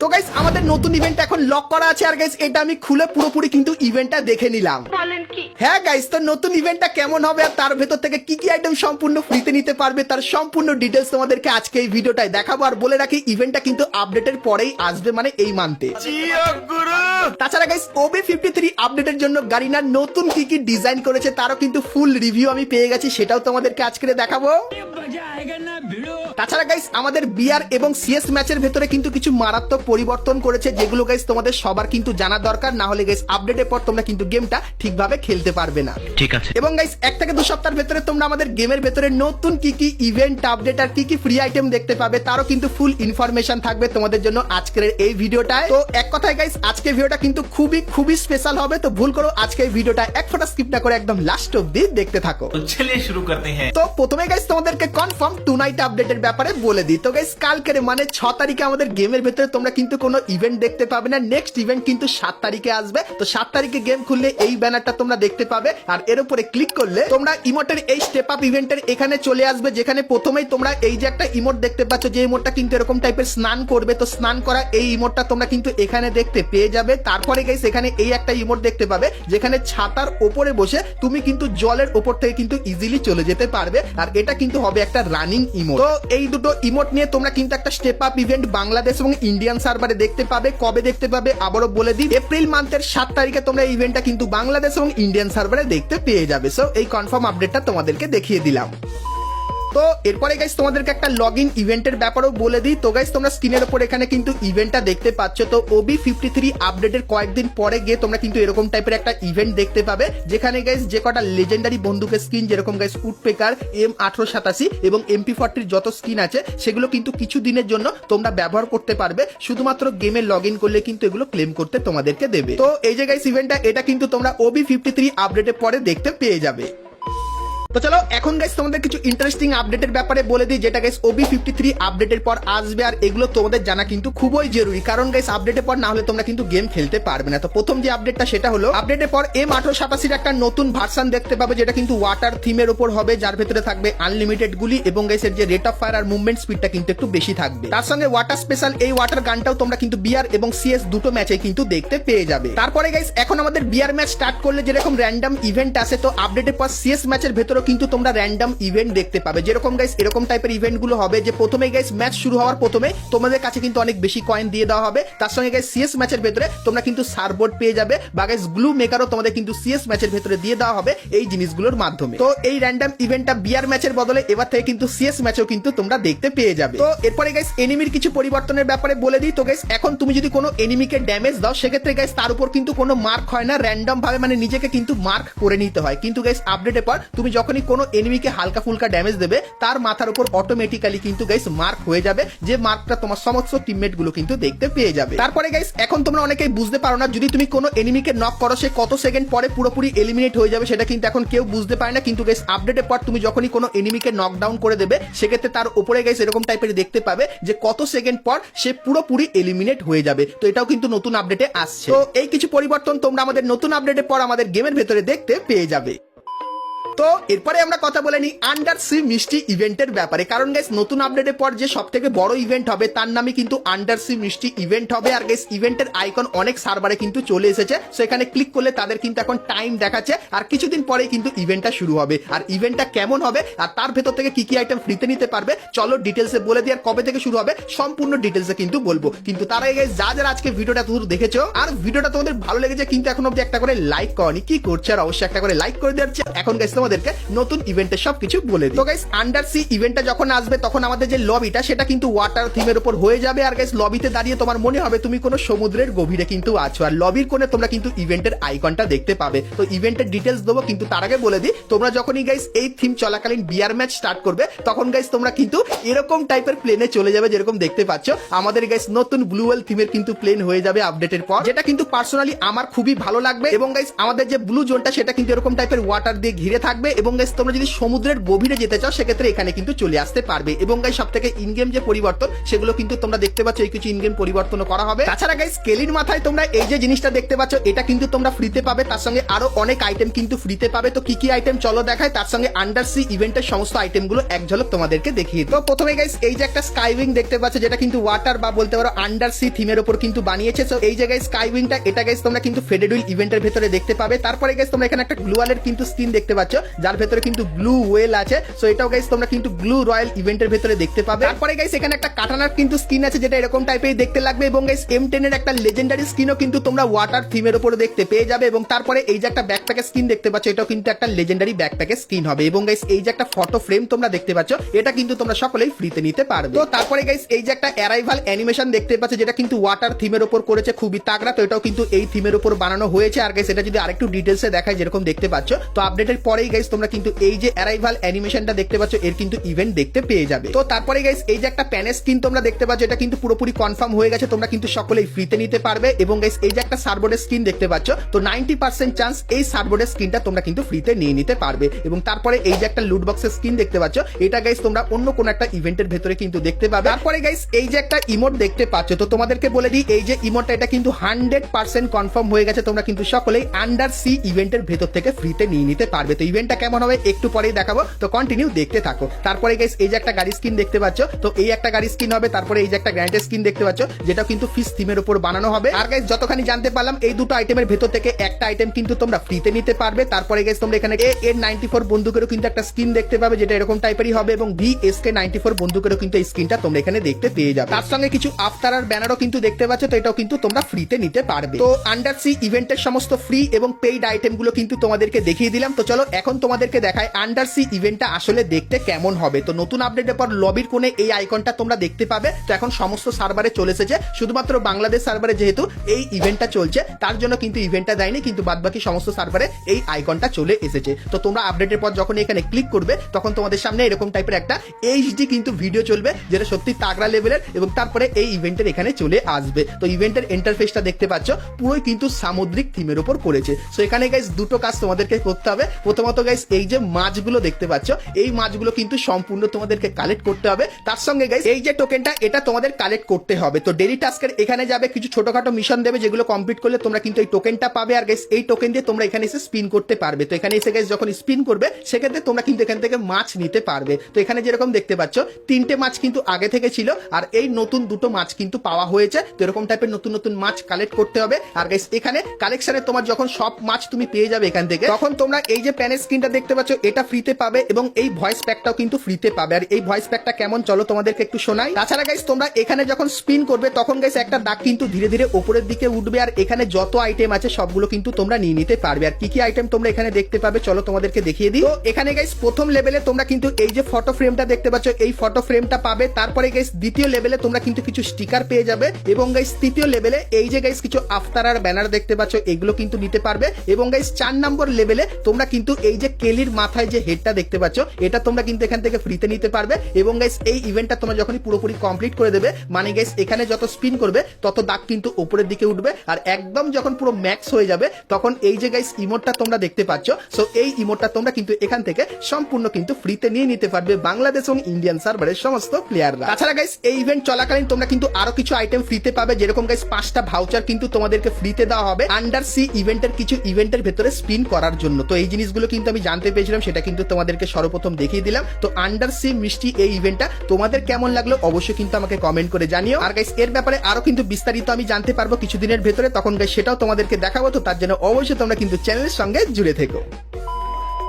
তো গাইস আমাদের নতুন ইভেন্ট এখন লক করা আছে আর গাইস এটা আমি খুলে পুরোপুরি কিন্তু ইভেন্টটা দেখে নিলাম। বলেন কি? হ্যাঁ গাইস, তো নতুন ইভেন্টটা কেমন হবে আর তার ভেতর থেকে কি কি আইটেম সম্পূর্ণ ফ্রিতে নিতে পারবে তার সম্পূর্ণ ডিটেলস তোমাদেরকে আজকে এই ভিডিওটায় দেখাবো। আর বলে রাখি ইভেন্টটা কিন্তু আপডেটের পরেই আসবে, মানে এই মান্থে। তাছাড়া গাইস OB53 আপডেটের জন্য গারিনা নতুন কি কি ডিজাইন করেছে তারও কিন্তু ফুল রিভিউ আমি পেয়ে গেছি, সেটাও তোমাদেরকে আজকে দেখাবো। তাছাড়া গাইস আমাদের বিআর এবং সিএস ম্যাচের ভেতরে কিন্তু কিছু মারাত্মক পরিবর্তন করেছে, যেগুলো গাইস তোমাদের সবার কিন্তু জানা দরকার, না হলে গাইস আপডেটের পর তোমরা কিন্তু গেমটা ঠিকভাবে খেলতে পারবে না। ঠিক আছে। এবং গাইস 1 থেকে 2 সপ্তাহের ভেতরে তোমরা আমাদের গেমের ভেতরে নতুন কি কি ইভেন্ট আপডেট আর কি কি ফ্রি আইটেম দেখতে পাবে তারও কিন্তু ফুল ইনফরমেশন থাকবে তোমাদের জন্য আজকের এই ভিডিওটায়। তো এক কথায় গাইস আজকের ভিডিওটা কিন্তু খুবই স্পেশাল হবে, তো ভুল করো আজকে এই ভিডিওটা এক ফোঁটা স্কিপ না করে একদম লাস্ট অবধি দেখতে থাকো। तो चलिए शुरू करते हैं। তো প্রথমে গাইস তোমাদেরকে কনফার্ম টু নাইট আপডেটের ব্যাপারে বলে দিই। তো গাইস কালকের মানে 6 তারিখে আমাদের গেমের ভেতরে তোমরা কিন্তু কোনো ইভেন্ট দেখতে পাবে না, নেক্সট ইভেন্ট কিন্তু 7 তারিখে আসবে। তো 7 তারিখে গেম খুললে এই ব্যানারটা তোমরা দেখতে পাবে, আর এর উপরে ক্লিক করলে তোমরা ইমোটের এই স্টেপ আপ ইভেন্টের এখানে চলে আসবে, যেখানে প্রথমেই তোমরা এই যে একটা ইমোট দেখতে পাচ্ছ, যে ইমোটটা কিন্তু এরকম টাইপের স্নান করবে। তো স্নান করা এই ইমোটটা তোমরা কিন্তু এখানে দেখতে পেয়ে যাবে। তারপরে গাইস এখানে এই একটা ইমোট দেখতে পাবে, যেখানে ছাতার উপরে বসে তুমি কিন্তু জলের উপর থেকে কিন্তু ইজিলি চলে যেতে পারবে, আর এটা কিন্তু হবে একটা রানিং ইমোট। তো এই দুটো ইমোট নিয়ে তোমরা কিন্তু একটা স্টেপ আপ ইভেন্ট বাংলাদেশ এবং ইন্ডিয়ান সার্ভারে দেখতে পাবে। কবে দেখতে পাবে আবারও বলে দিই, এপ্রিল মান্থের 7 তারিখে তোমরা এই ইভেন্টটা কিন্তু বাংলাদেশ এবং ইন্ডিয়ান সার্ভারে দেখতে পেয়ে যাবে। সো এই কনফার্ম আপডেটটা তোমাদেরকে দেখিয়ে দিলাম। তো এরপরে গাইস তোমাদেরকে একটা লগইন ইভেন্টের ব্যাপারেও বলে দিই। তো গাইস তোমরা স্ক্রিনের উপর এখানে কিন্তু ইভেন্টটা দেখতে পাচ্ছ। তো OB53 আপডেটের কয়েকদিন পরে গিয়ে তোমরা কিন্তু এরকম টাইপের একটা ইভেন্ট দেখতে পাবে, যেখানে গাইস যে কটা লেজেন্ডারি বন্দুকের স্কিন, যেরকম গাইস উডপেকার, M1887 এবং MP40 যত স্কিন আছে সেগুলো কিন্তু কিছু দিনের জন্য তোমরা ব্যবহার করতে পারবে, শুধুমাত্র গেমে লগইন করলে কিন্তু এগুলো ক্লেম করতে তোমাদেরকে দেবে। তো এই যে গাইস ইভেন্টটা এটা কিন্তু তোমরা OB53 আপডেটের পরে দেখতে পেয়ে যাবে। তো চলো এখন গাইস তোমাদের কিছু ইন্টারেস্টিং আপডেটের ব্যাপারে বলে দিই, যেটা গাইস OB53 আপডেটের পর আসবে, আর এগুলো তোমাদের জানা কিন্তু খুবই জরুরি, কারণ গাইস আপডেটের পর না হলে তোমরা কিন্তু গেম খেলতে পারবে না। তো প্রথম যে আপডেটটা সেটা হলো আপডেটের পর M1887 একটা নতুন ভার্সন দেখতে পাবে, যেটা কিন্তু ওয়াটার থিমের উপর হবে, যার ভেতরে থাকবে আনলিমিটেড গুলি এবং গাইস এর যে রেট অফ ফায়ার আর মুভমেন্ট স্পিডটা কিন্তু একটু বেশি থাকবে। তার সঙ্গে ওয়াটার স্পেশাল এই ওয়াটার গানটাও তোমরা কিন্তু বিআর এবং সিএস দুটো ম্যাচে কিন্তু দেখতে পেয়ে যাবে। তারপরে গাইস এখন আমাদের বিআর ম্যাচ স্টার্ট করলে যেরকম র্যান্ডম ইভেন্ট আসে, তো আপডেটের পর সিএস ম্যাচের ভেতরেও কিন্তু তোমরা র্যান্ডম ইভেন্ট দেখতে পাবে, যেরকম গাইস এরকম টাইপের ইভেন্ট গুলো হবে, যে প্রথমে গাইস ম্যাচ শুরু হওয়ার প্রথমে তোমাদের কাছে কিন্তু অনেক বেশি কয়েন দিয়ে দেওয়া হবে। তার সঙ্গে গাইস সিএস ম্যাচের ভেতরে তোমরা কিন্তু সার্বোর্ড পেয়ে যাবে, বা গাইস গ্লু মেকারও তোমাদের কিন্তু সিএস ম্যাচের ভেতরে দিয়ে দেওয়া হবে এই জিনিসগুলোর মাধ্যমে। তো এই র্যান্ডম ইভেন্টটা বিআর ম্যাচের বদলে এবার থেকে কিন্তু সিএস ম্যাচেও কিন্তু তোমরা দেখতে পেয়ে যাবে। তো এরপরে গাইস এনিমির কিছু পরিবর্তনের ব্যাপারে বলে দিই। তো গাইস এখন তুমি যদি কোনো এনিমিকে ড্যামেজ দাও, সেক্ষেত্রে গাইস তার উপর কিন্তু কোনো মার্ক হয় না, র্যান্ডম ভাবে মানে নিজেকে কিন্তু মার্ক করে নিতে হয়। কিন্তু গাইস আপডেটের পর তুমি যখনই কোনো এনিমিকে হালকা ফুলকা ড্যামেজ দেবে, তার মাথার উপর অটোমেটিক্যালি কিন্তু গাইস মার্ক হয়ে যাবে, যে মার্কটা তোমার সমস্ত টিমমেট গুলো কিন্তু দেখতে পেয়ে যাবে। তারপরে গাইস এখন তোমরা অনেকেই বুঝতে পারো না, যদি তুমি কোনো এনিমিকে নক করো সে কত সেকেন্ড পরে পুরোপুরি এলিমিনেট হয়ে যাবে, সেটা কিন্তু এখন কেউ বুঝতে পারে না। কিন্তু গাইস আপডেটের পর তুমি যখনই কোনো এনিমিকে নকডাউন করে দেবে, সেক্ষেত্রে তার উপরে গাইস এরকম টাইপের দেখতে পাবে যে কত সেকেন্ড পর সে পুরোপুরি এলিমিনেট হয়ে যাবে। তো এটাও কিন্তু নতুন আপডেটে আসছে। তো এই কিছু পরিবর্তন তোমরা আমাদের নতুন আপডেটের পর আমাদের গেমের ভেতরে দেখতে পেয়ে যাবে। তো এরপরে আমরা কথা বলে নিই আন্ডার সি মিষ্টি ইভেন্টের ব্যাপারে, কারণ গাইস নতুন আপডেটের পর যে সব থেকে বড় ইভেন্ট হবে তার নামে কিন্তু আন্ডার সি মিষ্টি ইভেন্ট হবে। আর গাইস ইভেন্টের আইকন অনেক সার্ভারে কিন্তু চলে এসেছে, সেখানে ক্লিক করলে তাদের কিন্তু এখন টাইম দেখাচ্ছে, আর কিছুদিন পরেই কিন্তু ইভেন্টটা শুরু হবে। আর ইভেন্টটা কেমন হবে আর তার ভেতর থেকে কি কি আইটেম ফ্রিতে নিতে পারবে চলো ডিটেলসে বলে দিই, আর কবে থেকে শুরু হবে সম্পূর্ণ ডিটেলসে কিন্তু বলবো। কিন্তু তার আগে গাইস যারা আজকে ভিডিওটা দূর দেখেছো আর ভিডিওটা তোমাদের ভালো লেগেছে কিন্তু এখন অবধি একটা করে লাইক করনি, কি করছে আর অবশ্যই একটা করে লাইক করে দিচ্ছি। এখন গাইস তোমাদেরকে নতুন ইভেন্টের সবকিছু বলে দিই। তো গাইস আন্ডার সি ইভেন্টটা যখন আসবে তখন আমাদের যে লবিটা সেটা কিন্তু ওয়াটার থিমের উপর হয়ে যাবে। আর গাইস লবিতে দাঁড়িয়ে তোমার মনে হবে তুমি কোনো সমুদ্রের গভীরে কিন্তু আছো, আর লবির কোণে তোমরা কিন্তু ইভেন্টের আইকনটা দেখতে পাবে। তো ইভেন্টের ডিটেলস দেবো, কিন্তু তার আগে বলে দিই তোমরা যখনই গাইস এই থিম চলাকালীন বিআর ম্যাচ স্টার্ট করবে, তখন গাইস তোমরা কিন্তু এরকম টাইপের প্লেনে চলে যাবে, যেরকম দেখতে পাচ্ছ আমাদের গাইস নতুন ব্লু ওয়েল থিমের কিন্তু প্লেন হয়ে যাবে আপডেটের পর, যেটা কিন্তু পার্সোনালি আমার খুবই ভালো লাগবে। এবং গাইস আমাদের যে ব্লু জোনটা সেটা কিন্তু এরকম টাইপের ওয়াটার দিয়ে ঘিরে থাকবে, থাকবে এবং গাইস তোমরা যদি সমুদ্রের গভীরে যেতে চাও সেক্ষেত্রে এখানে কিন্তু চলে আসতে পারবে এবং গাইস সবথেকে ইন গেম যে পরিবর্তন সেগুলো কিন্তু তোমরা দেখতে পাচ্ছ, এই কিছু ইন গেম পরিবর্তন করা হবে। তাছাড়া গাইস কেলির মাথায় তোমরা এই যে জিনিসটা দেখতে পাচ্ছ এটা কিন্তু তোমরা ফ্রিতে পাবে, তার সঙ্গে আরো অনেক আইটেম কিন্তু ফ্রিতে পাবে। তো কি কি আইটেম চলো দেখায়, তার সঙ্গে আন্ডার সি ইভেন্টের সমস্ত আইটেম গুলো এক ঝলক তোমাদেরকে দেখিয়ে। তো প্রথমে গাইস এই যে একটা স্কাইউইং দেখতে পাচ্ছ যেটা কিন্তু ওয়াটার বা বলতে পারো আন্ডার সি থিমের উপর কিন্তু বানিয়েছে। তো এই জায়গায় স্কাইউইংটা এটা গাইস তোমরা কিন্তু ফেডেড হুইল ইভেন্টের ভেতরে দেখতে পাবে। তারপরে গাইস তোমরা এখানে একটা গ্লুয়ালের কিন্তু স্কিন দেখতে পাচ্ছ যার ভেতরে কিন্তু ব্লু ওয়েল আছে। সো এটাও গাইস তোমরা কিন্তু ব্লু রয়্যাল ইভেন্টের ভেতরে দেখতে পাবে। তারপরে গাইস এখানে একটা কাটানার কিন্তু স্কিন আছে যেটা এরকম টাইপের দেখতে লাগবে এবং গাইস M10 এর একটা লেজেন্ডারি স্কিনও কিন্তু তোমরা ওয়াটার থিমের উপরে দেখতে পেয়ে যাবে। এবং তারপরে এই যে একটা ব্যাকপ্যাকের স্কিন দেখতে পাচ্ছ এটাও কিন্তু একটা লেজেন্ডারি ব্যাকপ্যাকের স্কিন হবে। এবং গাইস এই যে একটা ফটো ফ্রেম তোমরা দেখতে পাচ্ছ এটা কিন্তু তোমরা সকলেই ফ্রিতে নিতে পারবে। তো তারপরে গাইস এই যে একটা অ্যারাইভাল অ্যানিমেশন দেখতে পাচ্ছ যেটা কিন্তু ওয়াটার থিমের উপর করেছে, খুবই তাগড়া। তো এটাও কিন্তু এই থিমের উপর বানানো হয়েছে। আর গাইস এটা যদি আরেকটু ডিটেইলসে দেখায় যেরকম দেখতে পাচ্ছ, তো আপডেটের পরেই গাইস তোমরা কিন্তু এই যে অ্যারাইভাল অ্যানিমেশনটা দেখতে পাচ্ছ এর কিন্তু ইভেন্ট দেখতে পেয়ে যাবে। তো তারপরে গাইস এই যে একটা প্যানের স্কিন তোমরা দেখতে পাচ্ছ এটা কিন্তু পুরোপুরি কনফার্ম হয়ে গেছে, তোমরা কিন্তু সকলেই ফ্রিতে নিতে পারবে। এবং গাইস এই যে একটা সার্বোর্ডের স্কিন দেখতে পাচ্ছ, তো 90% চান্স এই সার্বোর্ডের স্কিনটা তোমরা কিন্তু ফ্রিতে নিয়ে নিতে পারবে। এবং তারপরে এই যে একটা লুট বক্সের স্কিন দেখতে পাচ্ছ এটা গাইস তোমরা অন্য কোন একটা ইভেন্টের ভেতরে কিন্তু দেখতে পাবে। তারপরে গাইস এই যে একটা ইমোট দেখতে পাচ্ছ, তো তোমাদেরকে বলে দিই এই যে ইমোটটা এটা কিন্তু 100% কনফার্ম হয়ে গেছে, তোমরা কিন্তু সকলেই আন্ডার সি ইভেন্টের ভেতর থেকে ফ্রিতে নিয়ে নিতে পারবে। তো ইভেন্টটা কেমন হবে একটু পরেই দেখাবো, তো কন্টিনিউ দেখতে থাকো। তারপরে গাইস এই যে একটা গাড়ি স্কিন দেখতে পাচ্ছ, তো এই একটা গাড়ি স্কিন হবে। তারপরে এই যে একটা গ্র্যান্ডের স্কিন দেখতে পাচ্ছ যেটা কিন্তু ফিশ থিমের উপর বানানো হবে। আর গাইস যতখানি জানতে পারলাম এই দুটো আইটেমের ভেতর থেকে একটা আইটেম কিন্তু তোমরা ফ্রিতে নিতে পারবে। তারপরে গাইস তোমরা এখানে AN94 বন্দুকেরও কিন্তু একটা স্কিন দেখতে পাবে যেটা এরকম টাইপেরই হবে এবং VSK94 বন্দুকেরও কিন্তু এই স্কিনটা তোমরা এখানে দেখতে পেয়ে যাবে। তার সঙ্গে কিছু আফতারার ব্যানারও কিন্তু দেখতে পাচ্ছ, তো এটাও কিন্তু তোমরা ফ্রিতে নিতে পারবে। তো আন্ডার সি ইভেন্টের সমস্ত ফ্রি এবং পেইড আইটেম গুলো কিন্তু তোমাদেরকে দেখিয়ে দিলাম। তো চলো এখন তোমাদেরকে দেখায় আন্ডার সি ইভেন্টটা আসলে দেখতে কেমন হবে। তো নতুন আপডেটের পর লবির কোণে এই আইকনটা তোমরা দেখতে পাবে। তো এখন সমস্ত সার্ভারে চলে এসেছে, শুধুমাত্র বাংলাদেশ সার্ভারে যেহেতু এই ইভেন্টটা চলছে তার জন্য কিন্তু ইভেন্টটা দেয়নি, কিন্তু বাদবাকি সমস্ত সার্ভারে এই আইকনটা চলে এসেছে। তো তোমরা আপডেটের পর যখন এখানে ক্লিক করবে তখন তোমাদের সামনে এরকম টাইপের একটা HD কিন্তু ভিডিও চলবে যেটা সত্যি তাগড়া লেভেলের এবং তারপরে এই ইভেন্টের এখানে চলে আসবে। তো ইভেন্টের ইন্টারফেসটা দেখতে পাচ্ছ পুরোই কিন্তু সামুদ্রিক থিমের উপর করেছে। সো এখানে গাইস দুটো কাজ তোমাদেরকে করতে হবে। প্রথমত গাইস এই যে মাছগুলো দেখতে পাচ্ছ এই মাছগুলো কিন্তু সম্পূর্ণ তোমাদেরকে কালেক্ট করতে হবে। তার সঙ্গে গাইস এই যে টোকেনটা এটা তোমাদের কালেক্ট করতে হবে। তো ডেইলি টাস্কের এখানে যাবে, কিছু ছোটখাটো মিশন দেবে যেগুলো কমপ্লিট করলে তোমরা কিন্তু এই টোকেনটা পাবে। আর গাইস এই টোকেন দিয়ে তোমরা এখানে এসে স্পিন করতে পারবে। তো এখানে এসে গাইস যখন স্পিন করবে সেক্ষেত্রে তোমরা কিন্তু এখান থেকে মাছ নিতে পারবে। তো এখানে যেরকম দেখতে পাচ্ছ 3টে মাছ কিন্তু আগে থেকে ছিল আর এই নতুন দুটো মাছ কিন্তু পাওয়া হয়েছে। তো এরকম টাইপের নতুন নতুন মাছ কালেক্ট করতে হবে। আর গাইস এখানে কালেকশনে তোমার যখন সব মাছ তুমি পেয়ে যাবে এখান থেকে তখন তোমরা এই যে প্যানের স্ক্রিনটা দেখতে পাচ্ছ এটা ফ্রিতে পাবে এবং এই ভয়েস প্যাকটাও কিন্তু ফ্রিতে পাবে। আর এই ভয়েস প্যাকটা কেমন চলো তোমাদেরকে একটু শোনাই। তাছাড়া গাইস তোমরা এখানে যখন স্পিন করবে তখন গাইস একটা দাগ কিন্তু ধীরে ধীরে উপরের দিকে উঠবে আর এখানে যত আইটেম আছে সবগুলো কিন্তু তোমরা নিয়ে নিতে পারবে। আর কি কি আইটেম তোমরা এখানে দেখতে পাবে চলো তোমাদেরকে দেখিয়ে দিই। তো এখানে গাইস প্রথম লেভেলে তোমরা কিন্তু এই যে ফটো ফ্রেমটা দেখতে পাচ্ছ এই ফটো ফ্রেমটা পাবে। তারপরে গাইস দ্বিতীয় লেভেলে তোমরা কিন্তু কিছু স্টিকার পেয়ে যাবে এবং গাইস তৃতীয় লেভেলে এই যে গাইস কিছু আফতারার ব্যানার দেখতে পাচ্ছ এগুলো কিন্তু নিতে পারবে। এবং গাইস 4 নম্বর লেভেলে তোমরা কিন্তু এই যে কেলির মাথায় যে হেডটা দেখতে পাচ্ছ এটা তোমরা কিন্তু এখান থেকে ফ্রিতে নিতে পারবে। এবং গাইস এই ইভেন্টটা তোমরা যখনই পুরোপুরি কমপ্লিট করে দেবে মানে গাইস এখানে যত স্পিন করবে তত দাগ কিন্তু উপরের দিকে উঠবে আর একদম যখন পুরো ম্যাক্স হয়ে যাবে তখন এই যে গাইস ইমোটটা তোমরা দেখতে পাচ্ছ, সো এই ইমোটটা তোমরা কিন্তু এখান থেকে সম্পূর্ণ কিন্তু ফ্রিতে নিয়ে নিতে পারবে বাংলাদেশ এবং ইন্ডিয়ান সার্ভারের সমস্ত প্লেয়াররা। তাছাড়া গাইস এই ইভেন্ট চলাকালীন তোমরা কিন্তু আরো কিছু আইটেম ফ্রিতে পাবে, যেরকম গাইস 5টা ভাউচার কিন্তু তোমাদেরকে ফ্রিতে দেওয়া হবে আন্ডার সি ইভেন্টের কিছু ইভেন্টের ভেতরে স্পিন করার জন্য। তো এই জিনিসগুলো কিন্তু আমি জানতে পেরেছিলাম, সেটা কিন্তু তোমাদেরকে সর্বপ্রথম দেখিয়ে দিলাম। তো আন্ডার সি মিষ্টি এই ইভেন্টটা তোমাদের কেমন লাগলো অবশ্যই কিন্তু আমাকে কমেন্ট করে জানিও। আর গাইস এর ব্যাপারে আরো কিন্তু বিস্তারিত আমি জানতে পারবো কিছুদিনের ভেতরে, তখন গাইস সেটাও তোমাদেরকে দেখাবো। তো তার জন্য অবশ্যই তোমরা কিন্তু চ্যানেলের সঙ্গে জুড়ে থেকো।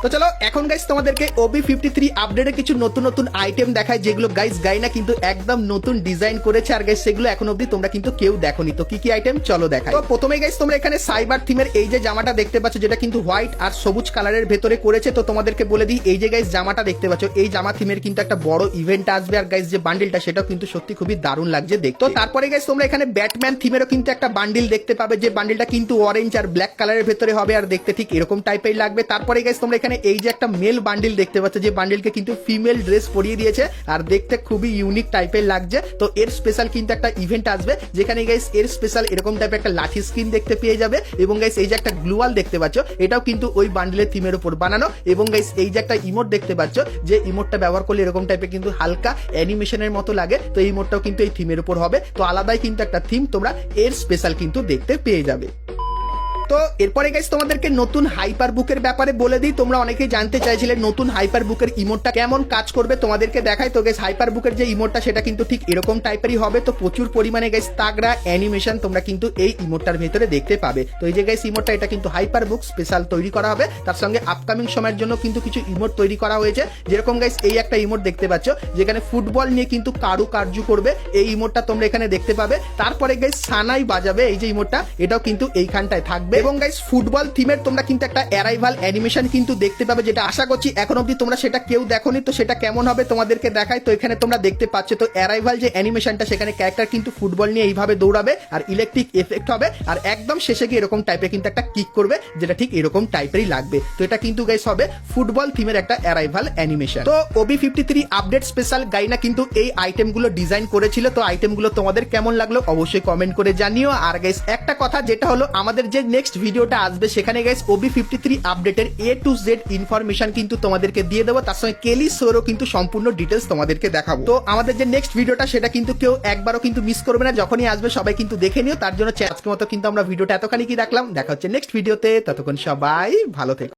তো চলো এখন গাইস তোমাদেরকে OB53 আপডেটে কিছু নতুন নতুন আইটেম দেখায় যেগুলো গাইস গাইনা কিন্তু একদম নতুন ডিজাইন করেছে আর গাইস সেগুলো এখন অবধি তোমরা কিন্তু কেউ দেখোনি। তো কি কি আইটেম চলো দেখাই। তো প্রথমে গাইস তোমরা এখানে সাইবার থিমের এই যে জামাটা দেখতে পাচ্ছ যেটা কিন্তু হোয়াইট আর সবুজ কালারের ভেতরে করেছে। তো তোমাদেরকে বলে দিই এই যে গাইস জামাটা দেখতে পাচ্ছ এই জামা থিমের কিন্তু একটা বড় ইভেন্ট আসবে আর গাইস যে বান্ডিলটা সেটাও কিন্তু সত্যি খুবই দারুণ লাগছে দেখতে। তো তারপরে গাইস তোমরা এখানে ব্যাটম্যান থিমেরও কিন্তু একটা বান্ডিল দেখতে পাবে যে বান্ডিলটা কিন্তু অরেঞ্জ আর ব্ল্যাক কালারের ভেতরে হবে আর দেখতে ঠিক এরকম টাইপের লাগবে। তারপরে গাইস তোমরা এখানে এখানে এই যে একটা মেল বান্ডিল দেখতে পাচ্ছ, যে বান্ডিলকে কিন্তু ফিমেল ড্রেস পরিয়ে দিয়েছে আর দেখতে খুবই ইউনিক টাইপের লাগছে। তো এর স্পেশাল কিন্তু একটা ইভেন্ট আসবে যেখানে গাইস এর স্পেশাল এরকম টাইপের একটা লাঠি স্কিন দেখতে পেয়ে যাবে। এবং গাইস এই যে একটা গ্লুয়াল দেখতে পাচ্ছ, এটাও কিন্তু ওই বান্ডিলের থিমের উপর বানানো। এবং গাইস এই যে একটা ইমোট দেখতে পাচ্ছ, যে ইমোটটা ব্যবহার করলে এরকম টাইপের কিন্তু হালকা অ্যানিমেশনের মতো লাগে। তো এই ইমোটটাও কিন্তু এই থিমের উপর হবে। তো আলাদাই কিন্তু একটা থিম তোমরা এর স্পেশাল কিন্তু দেখতে পেয়ে যাবে। তো এরপরে গাইস তোমাদেরকে নতুন হাইপার বুকের ব্যাপারে বলে দিই। তোমরা অনেকেই জানতে চাইছিলে নতুন হাইপার বুকের ইমোটটা কেমন কাজ করবে, তোমাদেরকে দেখাই। তো গাইস হাইপার বুকের যে ইমোটটা সেটা কিন্তু ঠিক এরকম টাইপেরই হবে। তো প্রচুর পরিমাণে গাইস তাগড়া অ্যানিমেশন তোমরা কিন্তু এই ইমোটটার ভেতরে দেখতে পাবে। তো এই যে গাইস ইমোটটা এটা কিন্তু হাইপার বুক স্পেশাল তৈরি করা হবে। তার সঙ্গে আপকামিং সময়ের জন্য কিন্তু কিছু ইমোট তৈরি করা হয়েছে। যেরকম গাইস এই একটা ইমোট দেখতে পাচ্ছ যেখানে ফুটবল নিয়ে কিন্তু কারুকার্য করবে, এই ইমোটটা তোমরা এখানে দেখতে পাবে। তারপরে গাইস সানাই বাজাবে, এই যে ইমোটটা এটাও কিন্তু এইখানটায় থাকবে। এবং গাইস ফুটবল থিমের তোমরা কিন্তু একটা অ্যারাইভাল অ্যানিমেশন কিন্তু দেখতে পাবে, যেটা আশা করছি এখন অবধি তোমরা সেটা কেউ দেখোনি। তো সেটা কেমন হবে তোমাদেরকে দেখাই। তো এখানে তোমরা দেখতে পাচ্ছ তো অ্যারাইভাল যে অ্যানিমেশনটা, সেখানে ক্যারেক্টার কিন্তু ফুটবল নিয়ে এইভাবে দৌড়াবে আর ইলেকট্রিক এফেক্ট হবে আর একদম শেষে গিয়ে এরকম টাইপের কিন্তু একটা কিক করবে, যেটা ঠিক এরকম টাইপেরই লাগবে। তো এটা কিন্তু গাইস হবে ফুটবল থিমের একটা অ্যারাইভাল অ্যানিমেশন। তো OB53 আপডেট স্পেশাল গাইনা কিন্তু এই আইটেমগুলো ডিজাইন করেছিল। তো আইটেমগুলো তোমাদের কেমন লাগলো অবশ্যই কমেন্ট করে জানিও। আর গাইস একটা কথা যেটা হলো, আমাদের যে নেক্সট ভিডিওটা আসবে সেখানে গাইস OB53 আপডেটের A to Z ইনফরমেশন কিন্তু তোমাদেরকে দিয়ে দেবো। তার সঙ্গে কেলি শোরও কিন্তু সম্পূর্ণ ডিটেলস তোমাদেরকে দেখাবো। তো আমাদের যে নেক্সট ভিডিওটা সেটা কিন্তু কেউ একবারও কিন্তু মিস করবে না, যখনই আসবে সবাই কিন্তু দেখে নিও। তার জন্য আজকের মতো কিন্তু আমরা ভিডিওটা এতখানি কি রাখলাম। দেখা হচ্ছে নেক্সট ভিডিওতে, ততক্ষণ সবাই ভালো থেকো।